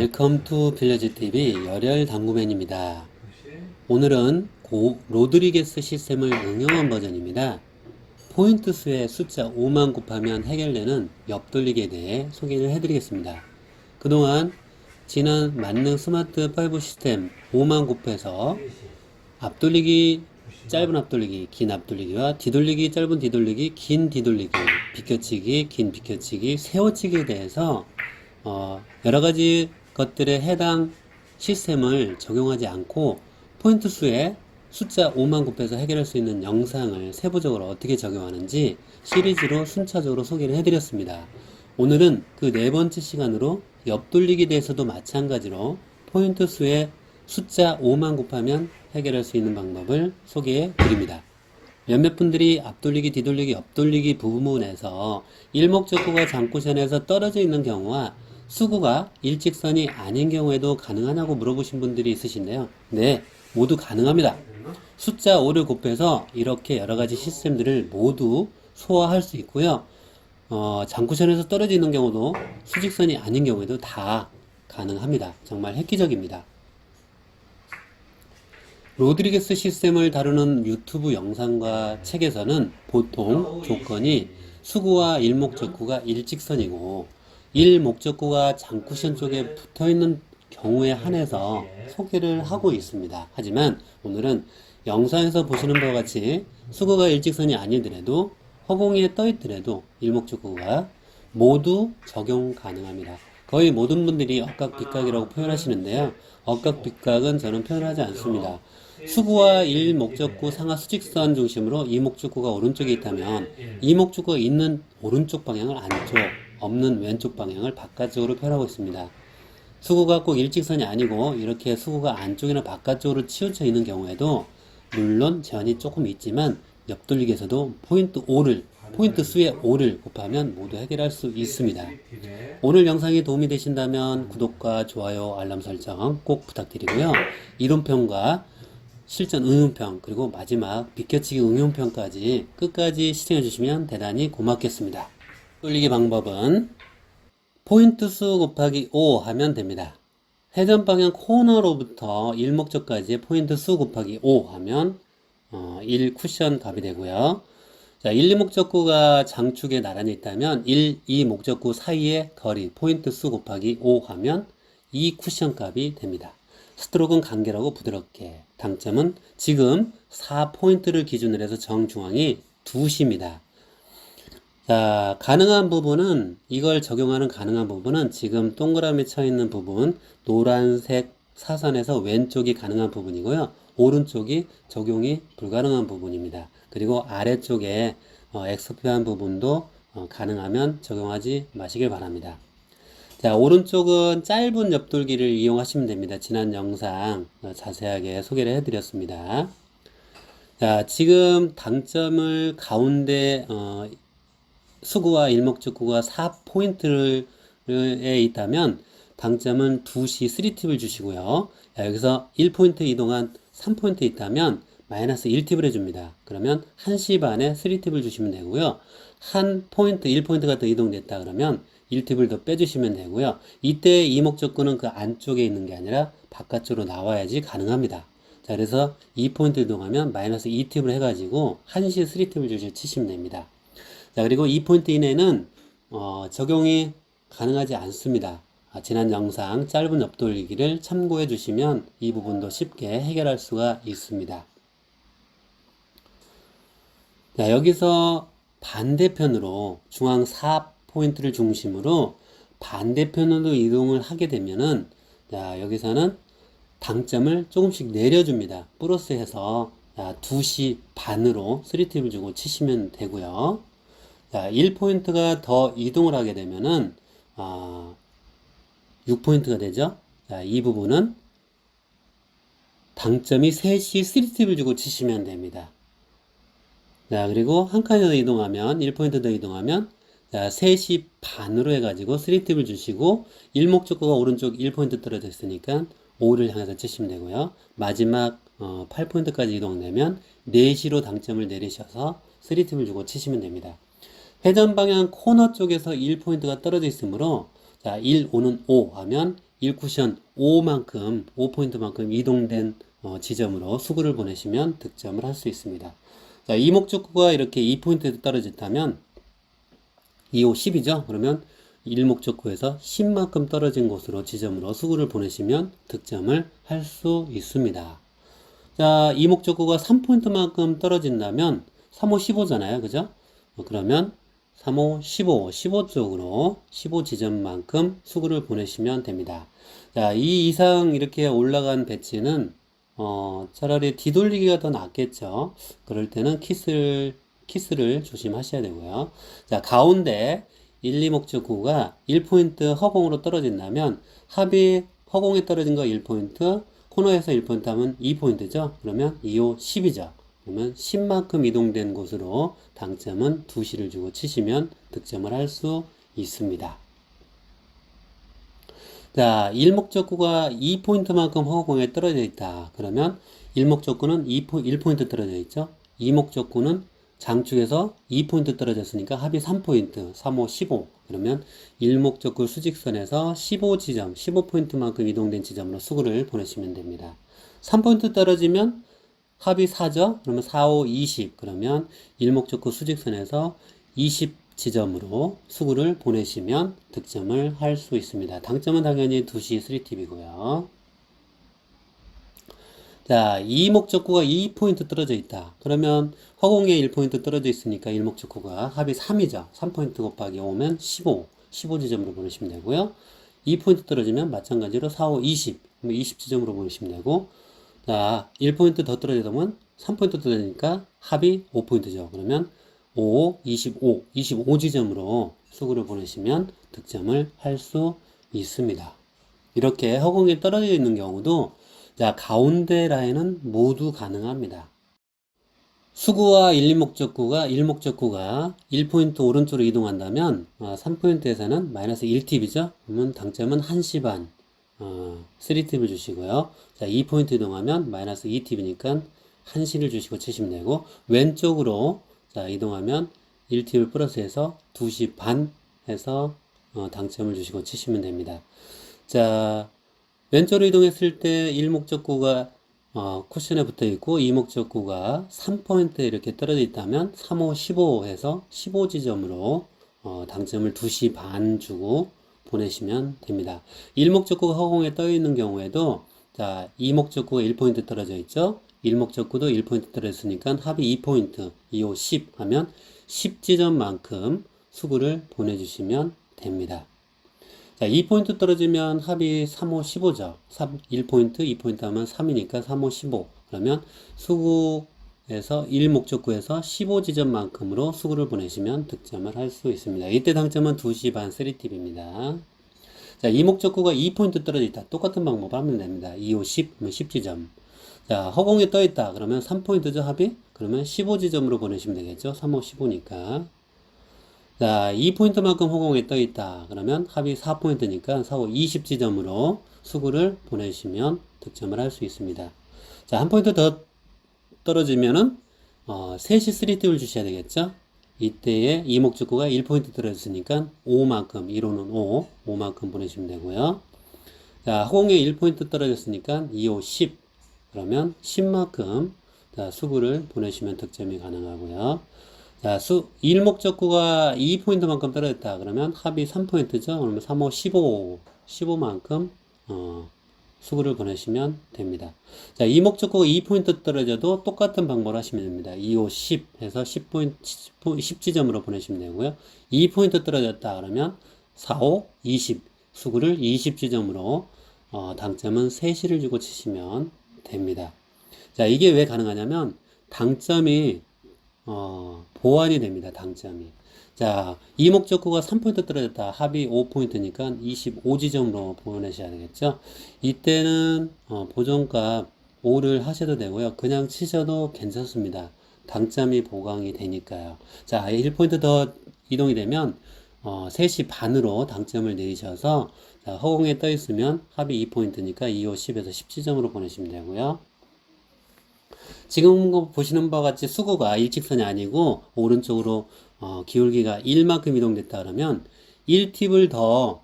웰컴 투 빌려지 TV 열혈 당구맨입니다. 오늘은 고 로드리게스 시스템을 응용한 버전입니다. 포인트 수의 숫자 5만 곱하면 해결되는 옆돌리기에 대해 소개를 해드리겠습니다. 그동안 지난 만능 스마트 5 시스템 5만 곱해서 앞돌리기, 짧은 앞돌리기, 긴 앞돌리기와 뒤돌리기, 짧은 뒤돌리기, 긴 뒤돌리기, 비껴치기, 긴 비껴치기, 세워치기에 대해서 여러가지 것들에 해당 시스템을 적용하지 않고 포인트 수에 숫자 5만 곱해서 해결할 수 있는 영상을 세부적으로 어떻게 적용하는지 시리즈로 순차적으로 소개를 해드렸습니다. 오늘은 그 네 번째 시간으로 옆돌리기에 대해서도 마찬가지로 포인트 수에 숫자 5만 곱하면 해결할 수 있는 방법을 소개해 드립니다. 몇몇 분들이 앞돌리기, 뒤돌리기, 옆돌리기 부분에서 일목적구가 장쿠션에서 떨어져 있는 경우와 수구가 일직선이 아닌 경우에도 가능하냐고 물어보신 분들이 있으신데요. 네, 모두 가능합니다. 숫자 5를 곱해서 이렇게 여러가지 시스템들을 모두 소화할 수 있고요. 장쿠션에서 떨어져 있는 경우도 수직선이 아닌 경우에도 다 가능합니다. 정말 획기적입니다. 로드리게스 시스템을 다루는 유튜브 영상과 책에서는 보통 조건이 수구와 일목적구가 일직선이고 일목적구가 장쿠션 쪽에 붙어있는 경우에 한해서 소개를 하고 있습니다. 하지만 오늘은 영상에서 보시는 바와 같이 수구가 일직선이 아니더라도 허공에 떠 있더라도 일목적구가 모두 적용 가능합니다. 거의 모든 분들이 억각빗각이라고 표현하시는데요. 억각빗각은 저는 표현하지 않습니다. 수구와 일목적구 상하 수직선 중심으로 이목적구가 오른쪽에 있다면 이목적구가 있는 오른쪽 방향을 안쪽, 없는 왼쪽 방향을 바깥쪽으로 표현하고 있습니다. 수구가 꼭 일직선이 아니고 이렇게 수구가 안쪽이나 바깥쪽으로 치우쳐 있는 경우에도 물론 제한이 조금 있지만 옆돌리기에서도 포인트 수의 5를 곱하면 모두 해결할 수 있습니다. 오늘 영상이 도움이 되신다면 구독과 좋아요, 알람 설정 꼭 부탁드리고요. 이론평과 실전 응용평 그리고 마지막 비껴치기 응용평까지 끝까지 시청해 주시면 대단히 고맙겠습니다. 돌리기 방법은 포인트 수 곱하기 5 하면 됩니다. 회전 방향 코너로부터 일목적까지의 포인트 수 곱하기 5 하면 1 쿠션 값이 되고요. 자, 1, 2목적구가 장축에 나란히 있다면 1, 2목적구 사이의 거리 포인트 수 곱하기 5 하면 2 쿠션 값이 됩니다. 스트로크는 간결하고 부드럽게, 당점은 지금 4포인트를 기준으로 해서 정중앙이 2시입니다. 자, 가능한 부분은, 이걸 적용하는 가능한 부분은 지금 동그라미 쳐 있는 부분, 노란색 사선에서 왼쪽이 가능한 부분이고요. 오른쪽이 적용이 불가능한 부분입니다. 그리고 아래쪽에 엑스표한 부분도 가능하면 적용하지 마시길 바랍니다. 자, 오른쪽은 짧은 옆돌기를 이용하시면 됩니다. 지난 영상 자세하게 소개를 해드렸습니다. 자, 지금 당점을 가운데 수구와 일목적구가 4포인트에 있다면 당점은 2시 3팁을 주시고요. 자, 여기서 1포인트 이동한 3포인트 있다면 마이너스 1팁을 해줍니다. 그러면 1시 반에 3팁을 주시면 되고요. 한 포인트, 1포인트가 더 이동됐다 그러면 1팁을 더 빼주시면 되고요. 이때 이목적구는 그 안쪽에 있는 게 아니라 바깥쪽으로 나와야지 가능합니다. 자, 그래서 2포인트 이동하면 마이너스 2팁을 해가지고 1시 3팁을 치시면 됩니다. 자, 그리고 2포인트 이내는 적용이 가능하지 않습니다. 지난 영상 짧은 옆돌리기를 참고해 주시면 이 부분도 쉽게 해결할 수가 있습니다. 자, 여기서 반대편으로 중앙 4포인트를 중심으로 반대편으로 이동을 하게 되면은, 자, 여기서는 당점을 조금씩 내려줍니다. 플러스해서 2시 반으로 3팁을 주고 치시면 되고요. 자, 1포인트가 더 이동을 하게 되면은 6포인트가 되죠. 자, 이 부분은 당점이 3시 3팁을 주고 치시면 됩니다. 자, 그리고 한 칸 더 이동하면 1포인트 더 이동하면 자, 3시 반으로 해가지고 3팁을 주시고 일목적구가 오른쪽 1포인트 떨어져 있으니까 5를 향해서 치시면 되고요. 마지막 8포인트까지 이동되면 4시로 당점을 내리셔서 3팁을 주고 치시면 됩니다. 회전 방향 코너 쪽에서 1포인트가 떨어져 있으므로 자, 1, 5는 5 하면 1쿠션 5만큼, 5포인트만큼 이동된 지점으로 수구를 보내시면 득점을 할 수 있습니다. 자, 이목적구가 이렇게 2포인트에서 떨어졌다면 2, 5, 10이죠? 그러면 1목적구에서 10만큼 떨어진 곳으로 지점으로 수구를 보내시면 득점을 할 수 있습니다. 자, 2목적구가 3포인트만큼 떨어진다면 3, 5, 15잖아요. 그죠? 그러면 3, 5, 15, 15 쪽으로 15 지점만큼 수구를 보내시면 됩니다. 자, 이 이상 이렇게 올라간 배치는 차라리 뒤돌리기가 더 낫겠죠. 그럴 때는 키스를 조심하셔야 되고요. 자, 가운데 1, 2목적구가 1포인트 허공으로 떨어진다면 합이 허공에 떨어진 거 1포인트, 코너에서 1포인트 하면 2포인트죠. 그러면 2, 5, 10이죠. 그러면 10만큼 이동된 곳으로 당점은 2시를 주고 치시면 득점을 할 수 있습니다. 자, 1목적구가 2포인트만큼 허공에 떨어져 있다. 그러면 1목적구는 1포인트 떨어져 있죠. 2목적구는 장축에서 2포인트 떨어졌으니까 합이 3포인트, 3, 5, 15. 그러면 1목적구 수직선에서 15지점, 15포인트만큼 이동된 지점으로 수구를 보내시면 됩니다. 3포인트 떨어지면 합이 4죠? 그러면 4, 5, 20. 그러면 1목적구 수직선에서 20지점으로 수구를 보내시면 득점을 할 수 있습니다. 당점은 당연히 2시 3팁이고요. 자, 2목적구가 2포인트 떨어져 있다. 그러면 허공에 1포인트 떨어져 있으니까 1목적구가 합이 3이죠. 3포인트 곱하기 5면 15. 15지점으로 보내시면 되고요. 2포인트 떨어지면 마찬가지로 4, 5, 20. 20지점으로 보내시면 되고, 자, 1포인트 더 떨어지면 3포인트 떨어지니까 합이 5포인트죠. 그러면 5, 25, 25지점으로 수구를 보내시면 득점을 할 수 있습니다. 이렇게 허공에 떨어져 있는 경우도 자, 가운데 라인은 모두 가능합니다. 수구와 1, 2목적구가 1목적구가 1포인트 오른쪽으로 이동한다면 3포인트에서는 마이너스 1팁이죠. 그러면 당점은 1시 반 3팁을 주시고요. 자, 2포인트 이동하면 마이너스 2팁이니까 1시를 주시고 치시면 되고, 왼쪽으로 자, 이동하면 1팁을 플러스해서 2시 반 해서 당점을 주시고 치시면 됩니다. 자, 왼쪽으로 이동했을 때 1목적구가 쿠션에 붙어 있고 2목적구가 3포인트에 이렇게 떨어져 있다면 3, 5, 15 해서 15지점으로 당점을 2시 반 주고 보내시면 됩니다. 1목적구가 허공에 떠 있는 경우에도 자, 2목적구가 1포인트 떨어져 있죠. 1목적구도 1포인트 떨어졌으니까 합이 2포인트, 2, 5, 10 하면 10지점만큼 수구를 보내주시면 됩니다. 자, 2포인트 떨어지면 합이 3, 5, 15죠. 1포인트, 2포인트 하면 3이니까 3, 5, 15. 그러면 수구에서 1목적구에서 15지점만큼으로 수구를 보내시면 득점을 할 수 있습니다. 이때 당점은 2시 반 3팁입니다. 자, 2목적구가 2포인트 떨어져 있다. 똑같은 방법 하면 됩니다. 2, 5, 10, 그러면 10지점. 자, 허공에 떠 있다. 그러면 3포인트죠, 합이? 그러면 15지점으로 보내시면 되겠죠. 3, 5, 15니까. 자, 2포인트만큼 허공에 떠 있다. 그러면 합이 4포인트니까 4, 5, 20지점으로 수구를 보내시면 득점을 할 수 있습니다. 자, 한 포인트 더 떨어지면은 3시 3팁을 주셔야 되겠죠. 이때에 2목적구가 1포인트 떨어졌으니까 5만큼, 1호는 5만큼 보내시면 되고요. 자, 허공에 1포인트 떨어졌으니까 2, 5, 10. 그러면 10만큼 자, 수구를 보내시면 득점이 가능하고요. 자, 1목적구가 2포인트만큼 떨어졌다. 그러면 합이 3포인트죠. 그러면 3, 5, 15, 15만큼 수구를 보내시면 됩니다. 자, 2목적구가 2포인트 떨어져도 똑같은 방법을 하시면 됩니다. 2, 5, 10 해서 10지점으로 보내시면 되고요. 2포인트 떨어졌다. 그러면 4, 5, 20 수구를 20지점으로 당점은 3시를 주고 치시면 됩니다. 자, 이게 왜 가능하냐면 당점이 보완이 됩니다. 당점이. 자, 이목적구가 3포인트 떨어졌다. 합이 5포인트니까 25지점으로 보내셔야 되겠죠. 이때는 보존값 5를 하셔도 되고요. 그냥 치셔도 괜찮습니다. 당점이 보강이 되니까요. 자, 1포인트 더 이동이 되면 3시 반으로 당점을 내리셔서 자, 허공에 떠 있으면 합이 2포인트니까 2, 5, 10에서 10지점으로 보내시면 되고요. 지금 보시는 바와 같이 수구가 일직선이 아니고 오른쪽으로 기울기가 1만큼 이동됐다 그러면 1팁을 더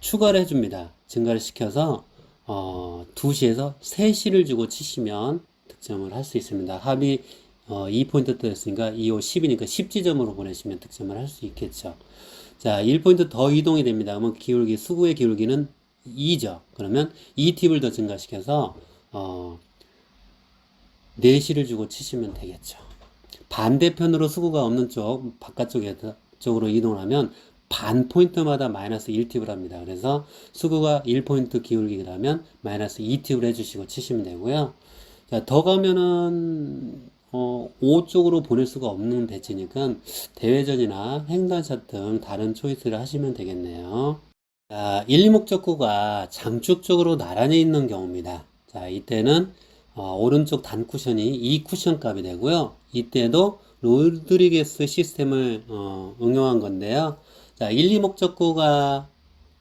추가를 해줍니다. 증가를 시켜서 2시에서 3시를 주고 치시면 득점을 할 수 있습니다. 합이 2포인트 떨어졌으니까 2, 5, 10이니까 10지점으로 보내시면 득점을 할 수 있겠죠. 자, 1포인트 더 이동이 됩니다. 그러면 기울기, 수구의 기울기는 2죠. 그러면 2팁을 더 증가시켜서 4시를 주고 치시면 되겠죠. 반대편으로 수구가 없는 쪽, 쪽으로 이동을 하면 반 포인트마다 마이너스 1팁을 합니다. 그래서 수구가 1포인트 기울기라면 마이너스 2팁을 해주시고 치시면 되고요. 자, 더 가면은 5 쪽으로 보낼 수가 없는 배치니까 대회전이나 횡단샷 등 다른 초이스를 하시면 되겠네요. 자, 1, 2목적구가 장축 쪽으로 나란히 있는 경우입니다. 자, 이때는 오른쪽 단 쿠션이 2쿠션 값이 되고요. 이때도 로드리게스 시스템을 응용한 건데요. 자, 1, 2목적구가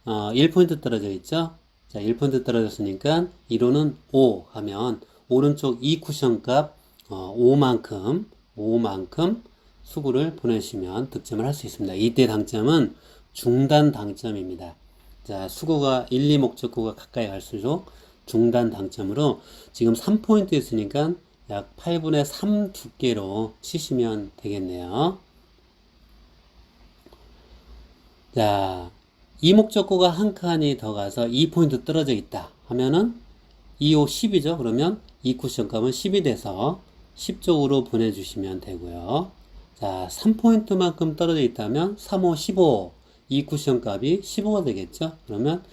1포인트 떨어져 있죠. 자, 1포인트 떨어졌으니까 1호는 5 하면 오른쪽 2쿠션 값 5만큼 수구를 보내시면 득점을 할 수 있습니다. 이때 당점은 중단 당점입니다. 자, 수구가 1, 2목적구가 가까이 갈수록 중단 당점으로 지금 3포인트 있으니까 약 8분의 3 두께로 치시면 되겠네요. 자, 2목적구가 한 칸이 더 가서 2포인트 떨어져 있다 하면은 2, 5, 10이죠. 그러면 2쿠션 값은 10이 돼서 10쪽으로 보내주시면 되고요. 자, 3포인트만큼 떨어져 있다면 3, 5, 15 2쿠션 값이 15가 되겠죠. 그러면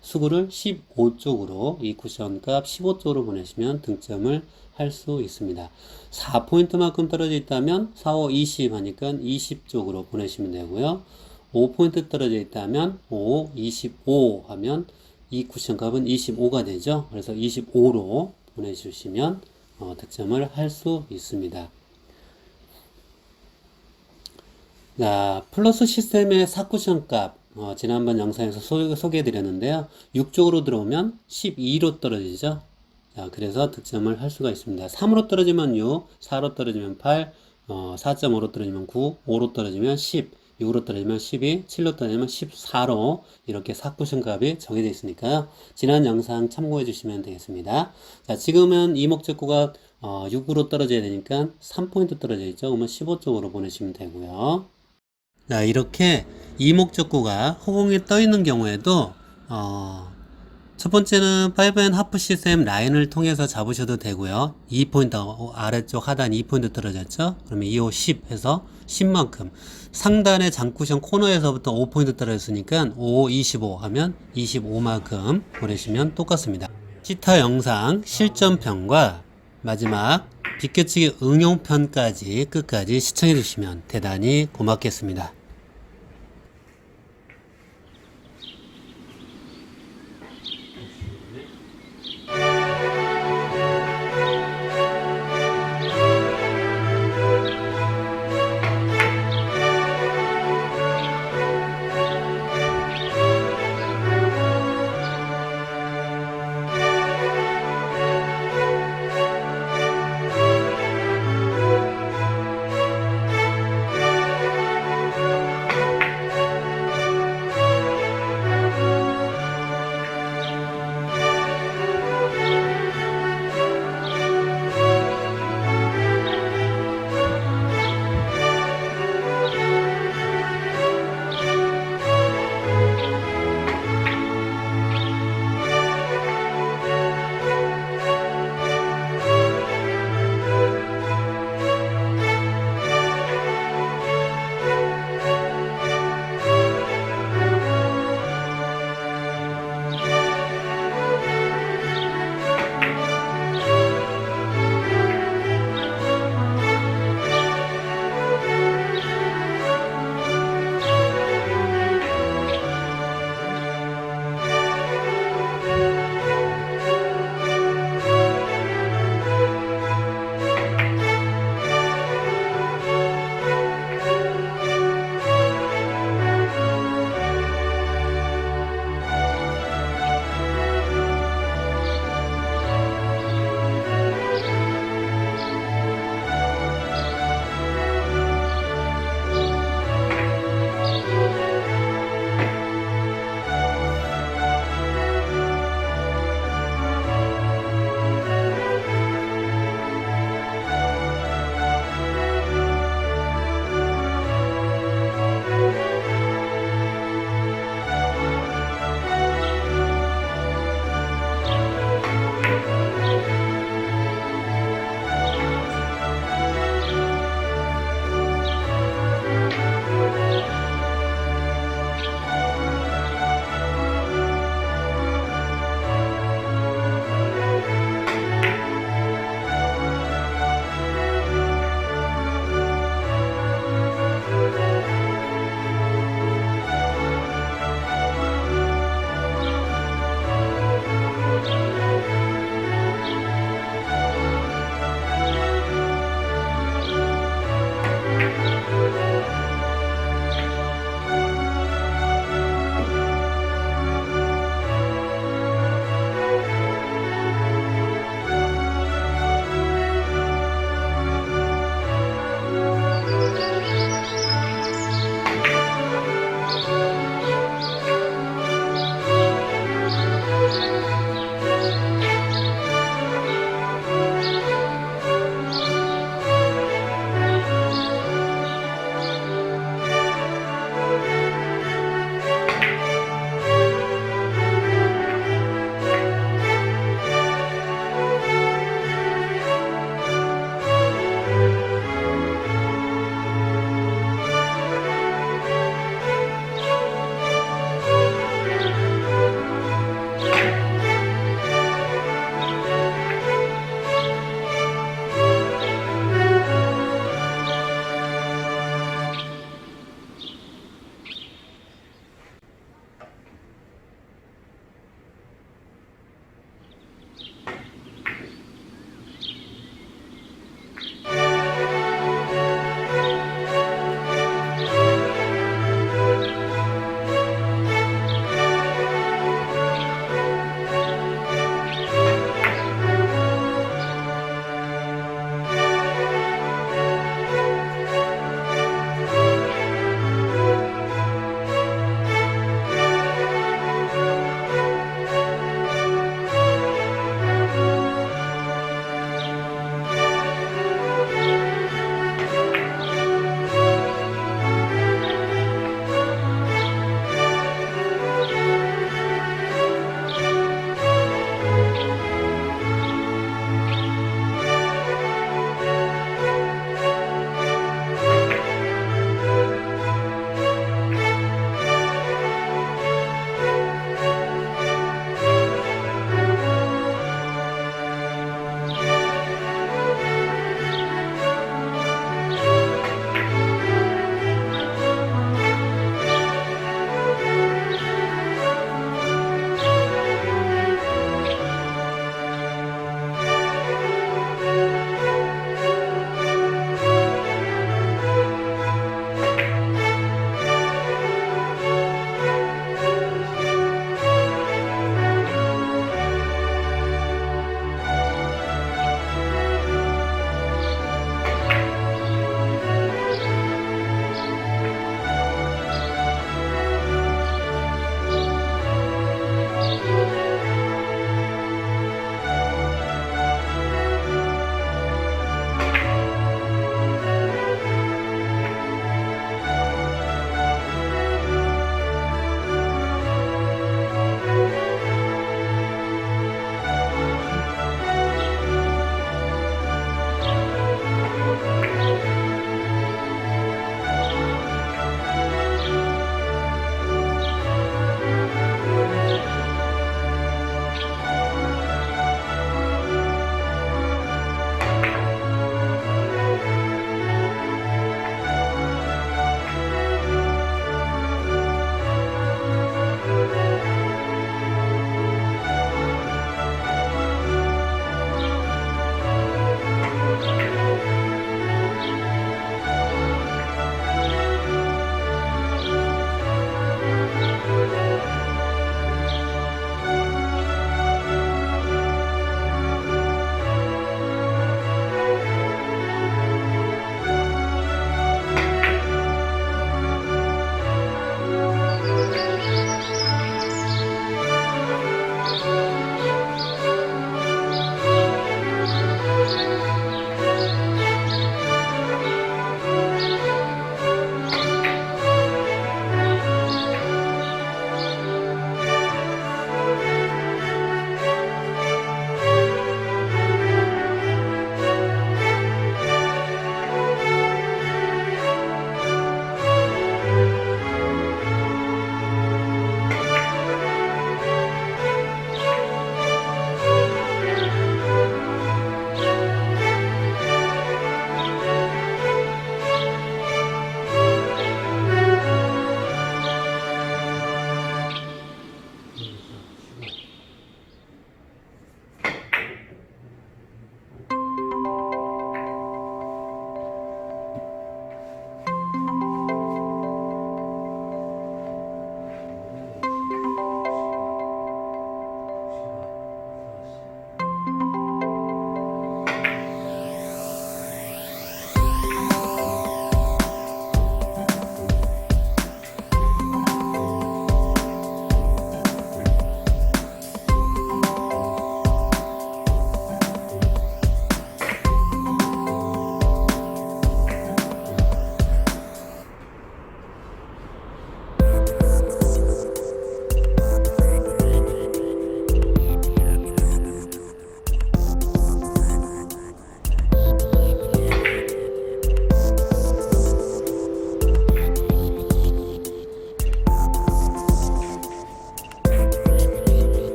수구를 15쪽으로 2쿠션 값 15쪽으로 보내시면 득점을 할 수 있습니다. 4포인트만큼 떨어져 있다면 4, 5, 20 하니까 20쪽으로 보내시면 되고요. 5포인트 떨어져 있다면 5, 25 하면 2쿠션 값은 25가 되죠. 그래서 25로 보내주시면 득점을 할 수 있습니다. 자, 플러스 시스템의 4쿠션 값 지난번 영상에서 소개해 드렸는데요. 6쪽으로 들어오면 12로 떨어지죠. 자, 그래서 득점을 할 수가 있습니다. 3으로 떨어지면 6, 4로 떨어지면 8, 4.5로 떨어지면 9, 5로 떨어지면 10, 6으로 떨어지면 12, 7로 떨어지면 14로 이렇게 4쿠션 값이 정해져 있으니까요. 지난 영상 참고해 주시면 되겠습니다. 자, 지금은 이목적구가 6으로 떨어져야 되니까 3포인트 떨어져 있죠. 그러면 15쪽으로 보내시면 되고요. 자, 이렇게 이목적구가 허공에 떠 있는 경우에도 첫 번째는 5&하프 시스템 라인을 통해서 잡으셔도 되고요. 2포인트 아래쪽 하단 2포인트 떨어졌죠. 그러면 2, 5, 10 해서 10만큼 상단의 장쿠션 코너에서부터 5포인트 떨어졌으니까 5, 25 하면 25만큼 보내시면 똑같습니다. 시타 영상 실전편과 마지막 비껴치기 응용편까지 끝까지 시청해 주시면 대단히 고맙겠습니다.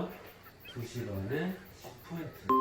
10이죠. 2시 반에 10포인트.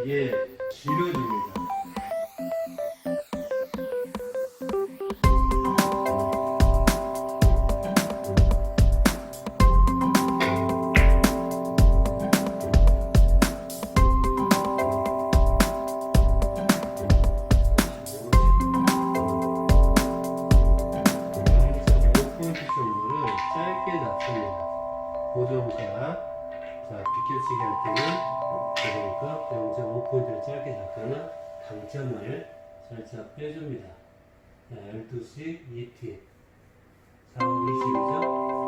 이게 길어집니다. 보정값, 자, 비켜치기 할 때는 보정값 0.5포인트를 짧게 잡거나 당점을 살짝 빼줍니다. 자, 12시 2티 4, 5, 20이죠?